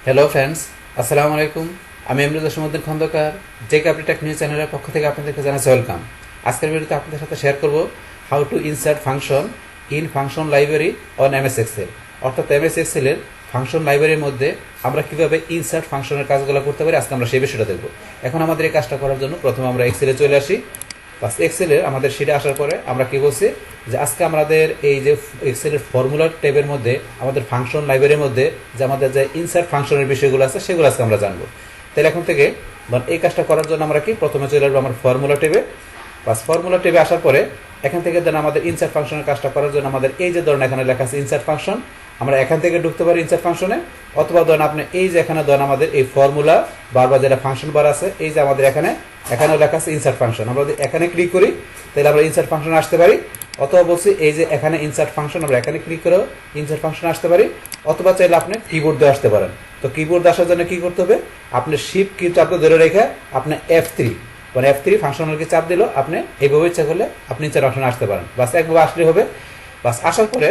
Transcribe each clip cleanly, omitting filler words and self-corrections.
Hello friends, আসসালামু আলাইকুম। আমি এমরুল সমুদ্দিন খন্দকার, যে আপনি টেক নিউজ চ্যানেলের পক্ষ থেকে আপনাদেরকে জানাচ্ছি ওয়েলকাম। আজকের ভিডিওতে আপনাদের সাথে শেয়ার করব how to insert function in function library on MS Excel. অর্থাৎ এমএস এক্সেলের ফাংশন লাইব্রেরির মধ্যে আমরা কীভাবে ইনসার্ট ফাংশনের কাজগুলো করতে পারি, আজকে আমরা সেই বিষয়টা দেখব। এখন আমাদের এই কাজটা করার জন্য প্রথমে আমরা এক্সেলে চলে আসি। বাস এক্সেলের আমাদের শিটে আসার পরে আমরা কি বলছি যে আজকে আমাদের এই যে এক্সেলের ফর্মুলা ট্যাবের মধ্যে আমাদের ফাংশন লাইব্রেরির মধ্যে যে আমাদের যে ইনসার্ট ফাংশনের বিষয়গুলো আছে সেগুলো আজকে আমরা জানবো। তাহলে এখন থেকে এই কাজটা করার জন্য আমরা কি প্রথমে চলে আসবো আমার ফর্মুলা ট্যাবে। বাস ফর্মুলা ট্যাবে আসার পরে এখান থেকে দেন আমাদের ইনসার্ট ফাংশনের কাজটা করার জন্য আমাদের এই যে ধরেন এখানে লেখা আছে ইনসার্ট ফাংশন, আমরা এখান থেকে ঢুকতে পারি ইনসার্ট ফাংশনে, অথবা ধরেন আপনি এই যে এখানে ধরেন আমাদের এই ফর্মুলা বারবার যেটা ফাংশন বার আছে এই যে আমাদের এখানেও লেখা আছে ইনসার্ট ফাংশন, আমরা যদি এখানে ক্লিক করি তাহলে আমরা ইনসার্ট ফাংশন আসতে পারি। অথবা বলছি এই যে এখানে ইনসার্ট ফাংশন, আমরা এখানে ক্লিক করেও ইনসার্ট ফাংশন আসতে পারি, অথবা চাইলে আপনি কিবোর্ড দিয়ে আসতে পারেন। তো কিবোর্ড আসার জন্য কি করতে হবে, আপনি শিফট কি চাপ ধরে রেখে আপনি F3 F3 ফাংশনালকে চাপ দিল, আপনি এইভাবে ইচ্ছা করলে আপনি ইনসার্ট ফাংশন আসতে পারেন। বাস একভাবে আসলে হবে। বাস আসার পরে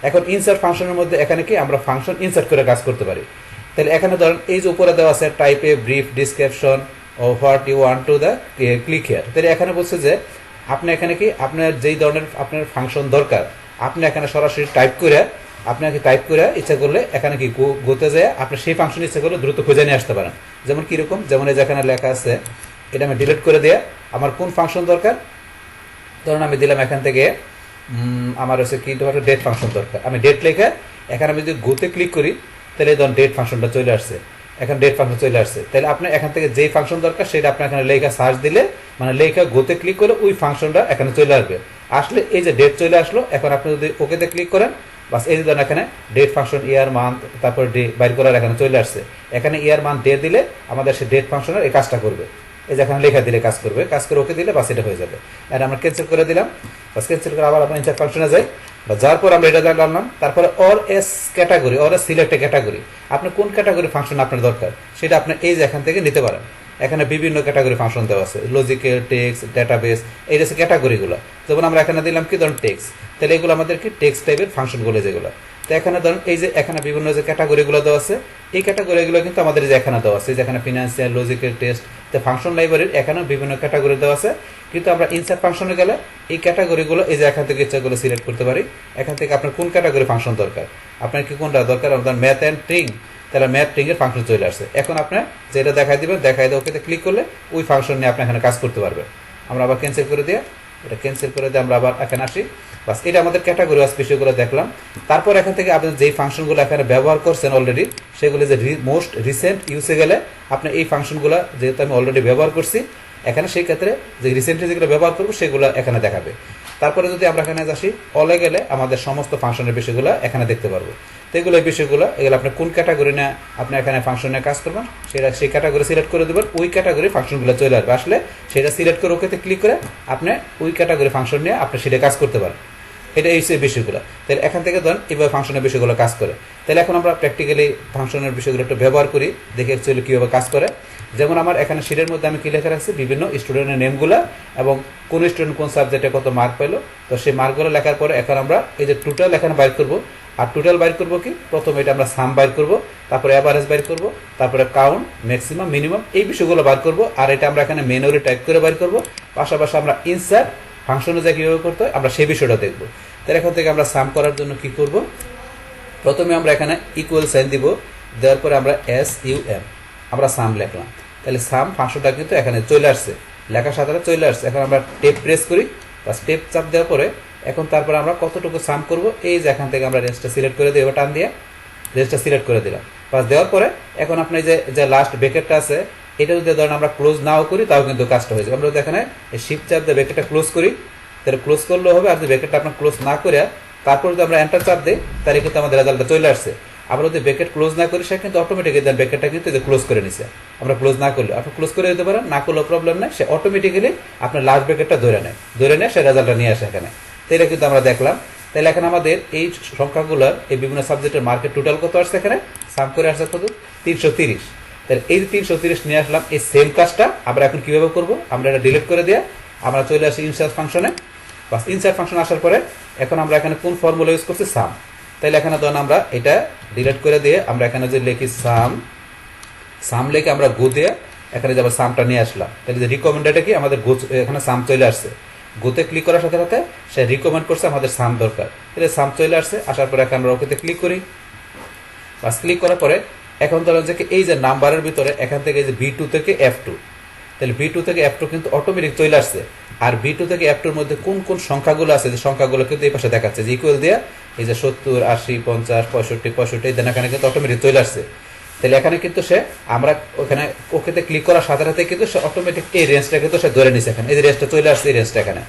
এখন ইনসার্ট ফাংশনের মধ্যে এখানে কি আমরা ফাংশন ইনসার্ট করে কাজ করতে পারি। তাহলে এখানে ধরেন এই যে উপরে দেওয়া আছে টাইপে ব্রিফ ডিসক্রিপশন ও what you want to the click here. তাহলে এখানে বলছে যে আপনি এখানে কি আপনার যেই ধরনের আপনার ফাংশন দরকার আপনি এখানে সরাসরি টাইপ করে ইচ্ছা করলে এখানে কি গোতে যায় আপনি সেই ফাংশন ইচ্ছা করলে দ্রুত খুঁজে নিয়ে আসতে পারেন। যেমন কিরকম, যেমন এই যেখানে লেখা আছে এটা আমি ডিলিট করে দেয়া, আমার কোন ফাংশন দরকার, ধরুন আমি দিলাম এখান থেকে আমার হচ্ছে কি ডেট ফাংশন দরকার, আমি ডেট লেখে এখানে আমি যদি গোতে ক্লিক করি তাহলে ধরুন ডেট ফাংশনটা চলে আসছে, এখন ডেট ফাংশন চলে আসছে। তাহলে আপনি এখান থেকে যেই ফাংশন দরকার সেটা আপনি এখানে লেখা সার্চ দিলে মানে লেখা গোতে ক্লিক করলে ওই ফাংশনটা এখানে চলে আসবে। আসলে এই যে ডেট চলে আসলো, এখন আপনি যদি ওকেতে ক্লিক করেন বাস এই যে ধরেন এখানে ডেট ফাংশন ইয়ার মান্থ তারপর ডে বাইর করার এখানে চলে আসছে। এখানে ইয়ার মান্থ ডে দিলে আমাদের সে ডেট ফাংশনের এই কাজটা করবে, এই যে এখানে লেখা দিলে কাজ করবে, কাজ করে ওকে দিলে বাস এটা হয়ে যাবে। আর আমরা ক্যান্সেল করে দিলাম, বাস ক্যান্সেল করে আবার আপনার ইনসার্ট ফাংশনে যাই। বা যার পর আমরা এটা জানলাম, তারপরে or S category, or S select category, আপনি কোন ক্যাটাগরি ফাংশন আপনার দরকার সেটা আপনি এই যে এখান থেকে নিতে পারেন। এখানে বিভিন্ন ক্যাটাগরি ফাংশন দেওয়া আছে, লজিক্যাল, টেক্সট, ডাটাবেস, এই যে ক্যাটাগরিগুলো। যেমন আমরা এখানে দিলাম কি ধরুন টেক্সট, তাহলে এগুলো আমাদের কি টেক্সট টাইপের ফাংশনগুলো যেগুলো। তো এখানে ধরুন এই যে এখানে বিভিন্ন যে ক্যাটাগরিগুলো দেওয়া আছে, এই ক্যাটাগরিগুলো কিন্তু আমাদের যে এখানে দেওয়া আছে, যেখানে ফিনান্সিয়াল, লজিক্যাল, টেক্সট, তো ফাংশন লাইব্রেরির এখানেও বিভিন্ন ক্যাটাগরি দেওয়া আছে। কিন্তু আমরা ইনসার্ট ফাংশনে গেলে এই ক্যাটাগরিগুলো এই যে এখান থেকে ইচ্ছাগুলো সিলেক্ট করতে পারি। এখান থেকে আপনার কোন ক্যাটাগরি ফাংশন দরকার, আপনার কি কোনটা দরকার, আমাদের ম্যাথ অ্যান্ড ট্রিং, তাহলে ম্যাথ ট্রিং এর ফাংশন চলে আসছে। এখন আপনি যেটা দেখাই দিবেন, দেখাই দিয়ে ওকে ক্লিক করলে ওই ফাংশন নিয়ে আপনি এখানে কাজ করতে পারবেন। আমরা আবার ক্যান্সেল করে দিয়ে এটা ক্যান্সেল করে দিয়ে আমরা আবার এখানে আসি। বাস এটা আমাদের ক্যাটাগরি ওয়াইজ বিষয়গুলো দেখলাম। তারপর এখান থেকে আপনি যেই ফাংশনগুলো এখানে ব্যবহার করছেন অলরেডি সেগুলো যে মোস্ট রিসেন্ট ইউজে গেলে আপনি এই ফাংশনগুলো যেহেতু আমি অলরেডি ব্যবহার করছি এখানে, সেই ক্ষেত্রে যে রিসেন্টলি যেগুলো ব্যবহার করবো সেগুলো এখানে দেখাবে। তারপরে যদি আমরা এখানে আসি অলে গেলে আমাদের সমস্ত ফাংশনের বিষয়গুলো এখানে দেখতে পারবো। তো এগুলো এই বিষয়গুলো এগুলো আপনি কোন ক্যাটাগরি না আপনি এখানে ফাংশনে কাজ করবেন সেটা সেই ক্যাটাগরি সিলেক্ট করে দেবেন, ওই ক্যাটাগরি ফাংশনগুলো চলে আসবে। আসলে সেটা সিলেক্ট করে ওকেতে ক্লিক করে আপনি ওই ক্যাটাগরি ফাংশন নিয়ে আপনি সেটা কাজ করতে পারেন। এটা এই বিষয়গুলো। তাহলে এখান থেকে ধরেন এইভাবে ফাংশনের বিষয়গুলো কাজ করে। তাহলে এখন আমরা প্র্যাকটিক্যালি ফাংশনের বিষয়গুলো একটু ব্যবহার করি, দেখি অ্যাকচুয়ালি কীভাবে কাজ করে। যেমন আমার এখানে শিটের মধ্যে আমি কি লেখা রাখছি বিভিন্ন স্টুডেন্টের নেমগুলো এবং কোন স্টুডেন্ট কোন সাবজেক্টে কত মার্ক পেলো, তো সেই মার্কগুলো লেখার পরে এখন আমরা এই যে টোটাল এখানে বাইর করবো। আর টোটাল বাইর করবো কি, প্রথমে এটা আমরা সাম বাইর করবো, তারপরে অ্যাভারেজ বাইর করবো, তারপরে কাউন্ট, ম্যাক্সিমাম, মিনিমাম, এই বিষয়গুলো বাইর করবো। আর এটা আমরা এখানে ম্যানুয়ালি টাইপ করে বাইর করবো। পাশাপাশি আমরা ইনসার্ট ফাংশনে যা কীভাবে করতে হয় আমরা সেই বিষয়টা দেখবো। তাহলে এখান থেকে আমরা সাম করার জন্য কি করব, প্রথমে আমরা এখানে ইকুয়াল সাইন দিব, দেওয়ার পরে আমরা SUM আমরা সাম লিখলাম। তাহলে সাম ফাংশনটা কিন্তু এখানে চলে আসছে, লেখার সাথে চলে আসছে। এখন আমরা টেপ প্রেস করি বা স্টেপ চাপ দেওয়ার পরে এখন তারপরে আমরা কতটুকু সাম করব এই যে এখান থেকে আমরা রেঞ্জটা সিলেক্ট করে দিই, এবার টান দিয়ে রেঞ্জটা সিলেক্ট করে দিলাম। পাস দেওয়ার পরে এখন আপনি যে লাস্ট ব্র্যাকেটটা আছে এটা যদি ধরেন আমরা ক্লোজ নাও করি তাও কিন্তু কাজটা হয়ে যাবে। আমরা যদি এখানে শিফট চাপ দিয়ে ব্র্যাকেটটা ক্লোজ করি তাহলে ক্লোজ করলেও হবে, আর যদি ব্র্যাকেটটা আপনার ক্লোজ না করে তারপর যদি আমরা এন্টার চাপ দিই তাহলে কিন্তু আমাদের রেজাল্টটা চলে আসছে। আমরা যদি ব্র্যাকেট ক্লোজ না করি সে কিন্তু অটোমেটিক্যালি দেন ব্র্যাকেটটা কিন্তু ক্লোজ করে নিছে। আমরা ক্লোজ না করলে আপনি ক্লোজ করে দিতে পারেন, না করলেও প্রবলেম নেই, সে অটোমেটিক্যালি আপনার লাস্ট ব্র্যাকেটটা ধরে নেয় সে রেজাল্টটা নিয়ে আসে এখানে। তো এটা কিন্তু আমরা দেখলাম। তাহলে এখন আমাদের এই সংখ্যাগুলোর এই বিভিন্ন সাবজেক্টের মার্কেট টোটাল কত আসছে, এখানে সাম করে আসছে কত 330। তাহলে এই 330 নিয়ে আসলাম। এই সেম কাজটা আমরা এখন কিভাবে করবো, আমরা এটা ডিলিট করে দিয়ে আমরা চলে আসি ইনসার্ট ফাংশনে। বাস ইনসার্ট ফাংশন আসার পরে এখন আমরা এখানে কোন ফর্মুলা ইউজ করছি, সাম। তাহলে এখানে ধরুন আমরা এটা ডিলিট করে দিয়ে আমরা এখানে যে লিখি সাম সাম লিখে আমরা গো দিয়ে এখানে যে আবার সামটা নিয়ে আসলাম, তাহলে যে রিকমেন্ডেডটা কি আমাদের গো, এখানে সাম চলে আসছে। গোতে ক্লিক করার সাথে সাথে সে রিকমেন্ড করছে আমাদের সাম দরকার, তাহলে সাম চলে আসছে। আসার পরে এখন আমরা ওকেতে ক্লিক করি। বাস ক্লিক করার পরে এখন ধরেন যে এই যে নাম্বারের ভিতরে এখান থেকে যে B2 থেকে F2, তাহলে B2 থেকে F2 কিন্তু অটোমেটিক চলে আসছে। আর B2 থেকে F2 এর মধ্যে কোন কোন সংখ্যাগুলো আছে, যে সংখ্যাগুলো কিন্তু এই পাশে দেখাচ্ছে যে ইকুয়াল দিয়ে এই যে 70, 80, 50, 65, 65 এই দেন এখানে কিন্তু অটোমেটিক চলে আসছে। তাহলে এখানে কিন্তু সে আমরা ওখানে ওকেতে ক্লিক করার সাথে সাথে কিন্তু সে অটোমেটিক এই রেঞ্জটা কিন্তু সে ধরে নিচ্ছে। এখানে এই যে রেঞ্জটা চলে আসছে, এই রেঞ্জটা এখানে।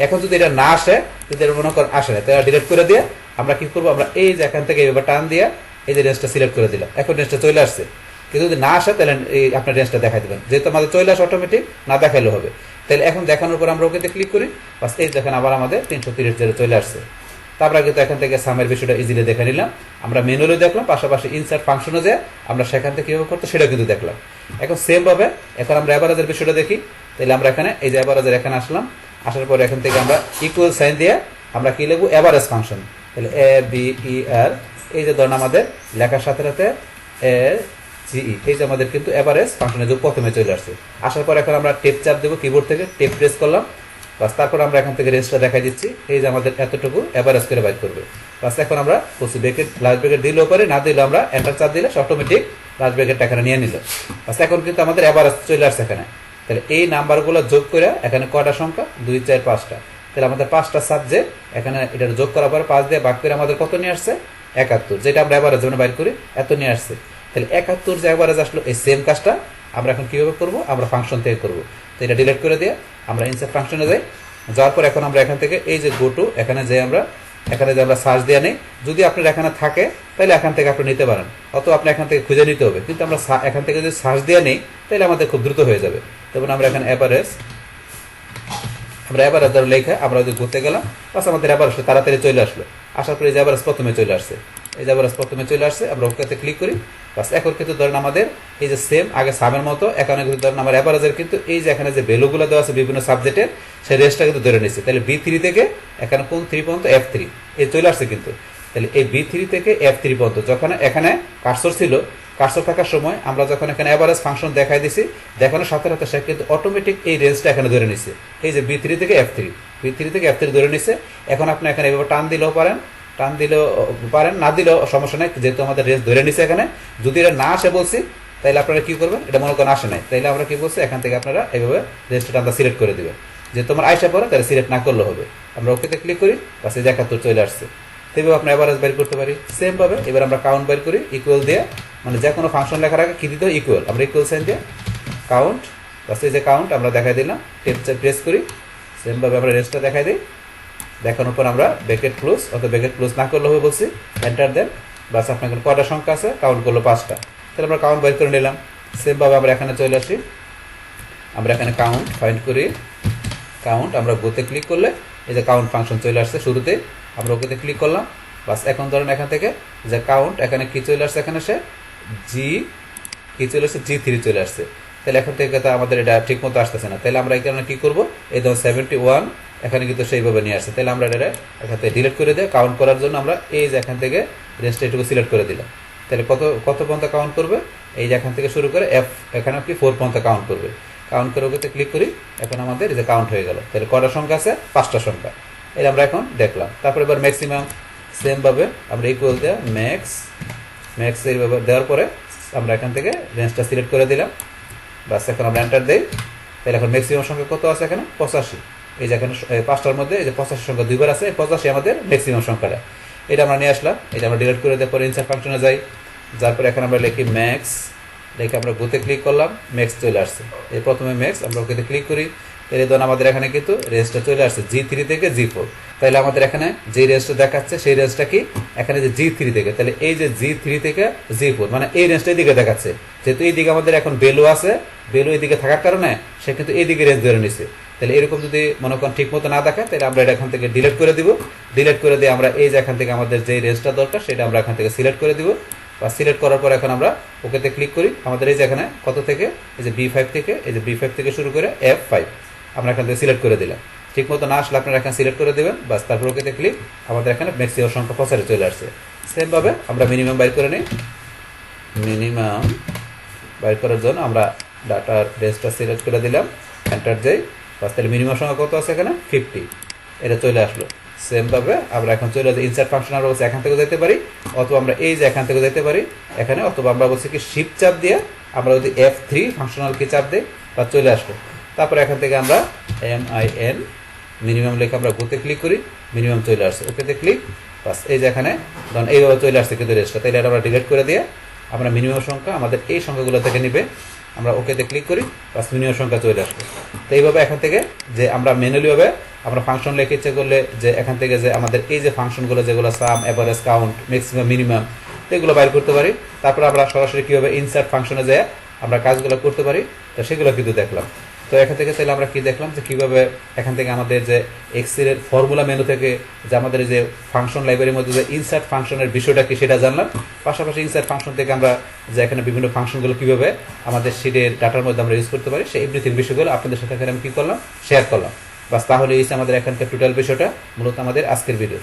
এখন যদি এটা না আসে, যদি এটা মনে করেন আসে না, তাহলে ডিলিট করে দিয়ে আমরা কি করবো, আমরা এই যে এখান থেকে এইভাবে টান দিয়ে এই যে রেঞ্জটা সিলেক্ট করে দিলাম। এখন রেঞ্জটা চলে আসছে, কিন্তু যদি না আসে তাহলে এই আপনার রেঞ্জটা দেখাই দেবেন, যেহেতু আমাদের চলে আসে অটোমেটিক, না দেখাইলেও হবে। তাহলে এখন দেখানোর পর আমরা ওকেতে ক্লিক করি, বাস এই দেখেন আবার আমাদের 330 চলে আসছে। তারপরে কিন্তু এখান থেকে সামের বিষয়টা ইজিলি দেখে নিলাম, আমরা ম্যানুয়ালি দেখলাম, পাশাপাশি ইনসার্ট ফাংশনে যে আমরা সেখান থেকে কীভাবে করতে সেটা কিন্তু দেখলাম। এখন সেম ভাবে এখন আমরা অ্যাভারেজের বিষয়টা দেখি। তাহলে আমরা এখানে এই যে অ্যাভারেজের এখানে আসলাম, আসার পরে এখান থেকে আমরা ইকুয়াল সাইন দিয়ে আমরা কি লিখবো, অ্যাভারেজ ফাংশন। তাহলে ABER, এই যে ধরুন আমাদের লেখার সাথে সাথে AGE, এই যে আমাদের কিন্তু অ্যাভারেজ ফাংশনের যে প্রথমে চলে আসছে। আসার পর এখন আমরা টেপ চাপ দেবো, কিবোর্ড থেকে টেপ প্রেস করলাম, বাস তারপর আমরা এখান থেকে রেঞ্জটা দেখাই দিচ্ছি, এই যে আমাদের এতটুকু অ্যাভারেজ করে বাইর করবে। বাস এখন আমরা ব্রেকেট লাস্ট ব্রেকেট দিলেও পারি, না দিলেও আমরা এন্টার চাপ দিলে অটোমেটিক লাস্ট ব্রেকেটটা এখানে নিয়ে নিল। বাস এখন কিন্তু আমাদের অ্যাভারেজ চলে আসছে এখানে। তাহলে এই নাম্বারগুলো যোগ করে এখানে কয়টা সংখ্যা, 2, 4, 5টা। তাহলে আমাদের 5টা সাবজেক্ট এখানে এটা যোগ করার পরে 5 দিয়ে ভাগ করে আমাদের কত নিয়ে আসছে, 71, যেটা আমরা অ্যাভারেজ জন্য বাইর করি এত নিয়ে আসছে। তাহলে 71 যে অ্যাভারেজ আসলো, এই সেম কাজটা আমরা এখন কিভাবে করব, আমরা ফাংশন থেকে করব। তো এটা ডিলিট করে দিয়ে আমরা ইনসার্ট ফাংশনে যাই। যাওয়ার পর এখন আমরা এখান থেকে এই যে গো টু, এখানে যে আমরা সার্চ দেওয়া নেই, যদি আপনার এখানে থাকে তাহলে এখান থেকে আপনি নিতে পারেন, অথবা আপনি এখান থেকে খুঁজে নিতে হবে। কিন্তু আমরা এখান থেকে যদি সার্চ দেওয়া নেই তাহলে আমাদের খুব দ্রুত হয়ে যাবে। যেমন আমরা এখানে অ্যাভারেজ, আমরা অ্যাভারেজ ধরে লেখা আমরা যদি ঘুরতে গেলাম, বাস আমাদের অ্যাভারেজটা তাড়াতাড়ি চলে আসলো। আসার পরে এই যে অ্যাভারেজ প্রথমে চলে আসছে, এই যে অ্যাভারেজ প্রথমে চলে আসছে, আমরা ওকেতে ক্লিক করি। বাস এখন কিন্তু ধরেন আমাদের এই যে সেম আগে সামের মতো এখানে কিন্তু ধরেন আমার অ্যাভারেজের কিন্তু এই যে এখানে যে ভ্যালুগুলো দেওয়া আছে বিভিন্ন সাবজেক্টের, সেই রেঞ্জটা কিন্তু ধরে নিচ্ছে। তাহলে B3 থেকে এখানে কোন 3 পর্যন্ত, F3 এই চলে আসছে কিন্তু। তাহলে এই B3 থেকে F3 পর্যন্ত যখন এখানে কার্সর ছিল, কার্সর থাকার সময় আমরা যখন এখানে অ্যাভারেজ ফাংশন দেখাই দিছি, দেখানোর সাথে সাথে সে কিন্তু অটোমেটিক এই রেঞ্জটা এখানে ধরে নিচ্ছে। এই যে B3 থেকে F3 ধরে নিচ্ছে। এখন আপনি এখানে এভাবে টান দিলেও পারেন, না দিলেও সমস্যা নেই, যেহেতু আমাদের রেঞ্জ ধরে নিচ্ছে এখানে। যদি এটা না আসে বলছি, তাহলে আপনারা কি করবেন, এটা মনে করেন আসে নাই, তাহলে আমরা কি বলছি, এখান থেকে আপনারা এইভাবে রেঞ্জটা আমরা সিলেক্ট করে দিবেন। যে তোমার আইসা পরে তাহলে সিলেক্ট না করলে হবে। আমরা ওকেতে ক্লিক করি, বাস এই 71 চলে আসছে। সেইভাবে আমরা অ্যাভারেজ বের করতে পারি। সেম ভাবে এবার আমরা কাউন্ট বের করি, ইকুয়াল দিয়ে, মানে যে কোনো ফাংশন লেখার আগে কি দিতে হয়, ইকুয়াল। আমরা ইকুয়াল সাইন দিয়ে কাউন্ট, বাস এই যে কাউন্ট আমরা দেখাই দিলাম, টেপ প্রেস করি। সেম ভাবে আমরা রেঞ্জটা দেখাই দিই, দেখানোর পর আমরা ব্র্যাকেট ক্লোজ, অথবা ব্র্যাকেট ক্লোজ না করলে হবে বলছি, এন্টার দেন। বাস আপনার এখানে কয়টা সংখ্যা আছে, কাউন্ট করলো 5টা। তাহলে আমরা কাউন্ট বের করে নিলাম। সেম ভাবে আমরা এখানে চলে আসি, আমরা এখানে কাউন্ট ফাইন্ড করি, কাউন্ট আমরা গোতে ক্লিক করলে এই যে কাউন্ট ফাংশন চলে আসছে শুরুতে, আমরা ওকেতে ক্লিক করলাম। বাস এখন ধরেন এখান থেকে যে কাউন্ট এখানে কি চলে আসছে, এখানে সে কি চলে আসছে, G3 চলে আসছে। তাহলে এখন থেকে তো আমাদের এটা ঠিক মতো আসতেছে না, তাহলে আমরা এখানে কি করবো, এই ধরুন 71 এখানে কিন্তু সেইভাবে নিয়ে আসছে। তাহলে আমরা এটা এখান থেকে ডিলিট করে দিয়ে কাউন্ট করার জন্য আমরা এই যে এখান থেকে রেঞ্জটা এটুকু সিলেক্ট করে দিলাম। তাহলে কত পর্যন্ত কাউন্ট করবে, এই যে এখান থেকে শুরু করে এখানে কি 4 পর্যন্ত কাউন্ট করবে। কাউন্ট করে ওকে ক্লিক করি, এখন আমাদের এই যে কাউন্ট হয়ে গেল। তাহলে কয়টা সংখ্যা আছে, 5টা সংখ্যা, এটা আমরা এখন দেখলাম। তারপরে এবার ম্যাক্সিমাম, সেম ভাবে আমরা ইকুয়াল দেওয়া ম্যাক্স এইভাবে দেওয়ার পরে আমরা এখান থেকে রেঞ্জটা সিলেক্ট করে দিলাম। বাস এখন আমরা এন্টার দিই। তাহলে এখন ম্যাক্সিমাম সংখ্যা কত আছে, এখানে 85। এই যে এখানে 5টার মধ্যে এই যে 85 সংখ্যা 2বার আছে, 85 আমাদের ম্যাক্সিমাম সংখ্যাটা। এটা আমরা নিয়ে আসলাম, এটা আমরা ডিলিট করে দেওয়ার পরে ইনসার্ট ফাংশনে যাই। যার পরে এখন আমরা লিখি ম্যাক্স, লিখে আমরা গোতে ক্লিক করলাম, ম্যাক্স চলে আসছে। এই প্রথমে ম্যাক্স, আমরা ওকেতে ক্লিক করি। তাহলে ধরুন আমাদের এখানে কিন্তু রেঞ্জটা চলে আসছে G3 থেকে G4। তাহলে আমাদের এখানে যে রেঞ্জটা দেখাচ্ছে সেই রেঞ্জটা কি, এখানে যে G3 থেকে, তাহলে এই যে G3 থেকে G4 মানে এই রেঞ্জটা এইদিকে দেখাচ্ছে। যেহেতু এইদিকে আমাদের এখন ভ্যালু আছে, ভ্যালু এইদিকে থাকার কারণে সে কিন্তু এইদিকে রেঞ্জ ধরে নিচ্ছে। তাহলে এরকম যদি মনে করেন ঠিক মতো না দেখায়, তাহলে আমরা এটা এখান থেকে ডিলিট করে দিব। ডিলিট করে দিয়ে আমরা এই যে এখান থেকে আমাদের যে রেঞ্জটা দরকার সেটা আমরা এখান থেকে সিলেক্ট করে দিব। বা সিলেক্ট করার পর এখন আমরা ওকেতে ক্লিক করি। আমাদের এই যে এখানে কত থেকে, এই যে B5 থেকে, এই যে B5 থেকে শুরু করে F5 আমরা এখান থেকে সিলেক্ট করে দিলাম। ঠিক মতো না আসলে আপনারা এখানে সিলেক্ট করে দেবেন, বাস তারপর ওকেতে ক্লিক, আমাদের এখানে ম্যাক্সিমাম সংখ্যা 85 চলে আসছে। সেম ভাবে আমরা মিনিমাম বাইর করে নিই, মিনিমাম বাইর করার জন্য আমরা ডাটার রেঞ্জটা সিলেক্ট করে দিলাম, এন্টার যাই। বাস তাহলে মিনিমাম সংখ্যা কত আছে এখানে 50, এটা চলে আসলো। সেমভাবে আমরা এখন চলে যাই ইনসার্ট ফাংশন, আমরা বলছি এখান থেকে যেতে পারি, অথবা আমরা এই যে এখান থেকে যেতে পারি এখানে, অথবা আমরা বলছি কি শিফট চাপ দিয়ে আমরা যদি F3 ফাংশনাল কি চাপ দিই বা চলে আসলো। তারপরে এখান থেকে আমরা MIN মিনিমাম লিখে আমরা গোতে ক্লিক করি, মিনিমাম চলে আসছে, ওকেতে ক্লিক। বাস এই যে এখানে ধরুন এইভাবে চলে আসছে কিন্তু রেঞ্জটা, তাইলে এটা আমরা ডিলিট করে দিয়ে আমরা মিনিমাম সংখ্যা আমাদের এই সংখ্যাগুলো থেকে নিবে, আমরা ওকেতে ক্লিক করি, বাস মিনিমাম সংখ্যা চলে আসবে। তো এইভাবে এখান থেকে যে আমরা ম্যানুয়ালিভাবে আমরা ফাংশন লিখে ইচ্ছে করলে যে এখান থেকে যে আমাদের এই যে ফাংশনগুলো যেগুলো সাম, এভারেজ, কাউন্ট, ম্যাক্সিমাম, মিনিমাম এগুলো বাইর করতে পারি। তারপর আমরা সরাসরি কীভাবে ইনসার্ট ফাংশনে যায় আমরা কাজগুলো করতে পারি, তো সেগুলো কিন্তু দেখলাম। তো এখান থেকে তাহলে আমরা কি দেখলাম যে কীভাবে এখান থেকে আমাদের যে এক্সেলের ফর্মুলা মেনু থেকে যে আমাদের যে ফাংশন লাইব্রেরির মধ্যে যে ইনসার্ট ফাংশনের বিষয়টা কি সেটা জানলাম। পাশাপাশি ইনসার্ট ফাংশন থেকে আমরা যে এখানে বিভিন্ন ফাংশনগুলো কীভাবে আমাদের শিটের ডাটার মধ্যে আমরা ইউজ করতে পারি সেই এভরিথিং বিষয়গুলো আপনাদের সাথে এখানে আমি কী করলাম, শেয়ার করলাম। বাস তাহলে এই আমাদের এখানকার টোটাল বিষয়টা মূলত আমাদের আজকের ভিডিও।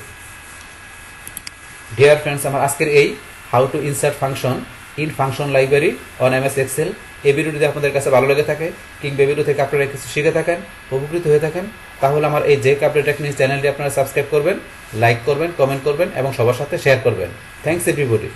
ডিয়ার ফ্রেন্ডস, আমার আজকের এই how to insert function in function library on MS Excel এই ভিডিওটি যদি আপনাদের কাছে ভালো লেগে থাকে কিংবা ভিডিও থেকে আপনারা কিছু শিখে থাকেন, উপকৃত হয়ে থাকেন, তাহলে আমার এই যে আপডেট টেকনিক চ্যানেলটি আপনারা সাবস্ক্রাইব করবেন, লাইক করবেন, কমেন্ট করবেন এবং সবার সাথে শেয়ার করবেন। Thanks everybody.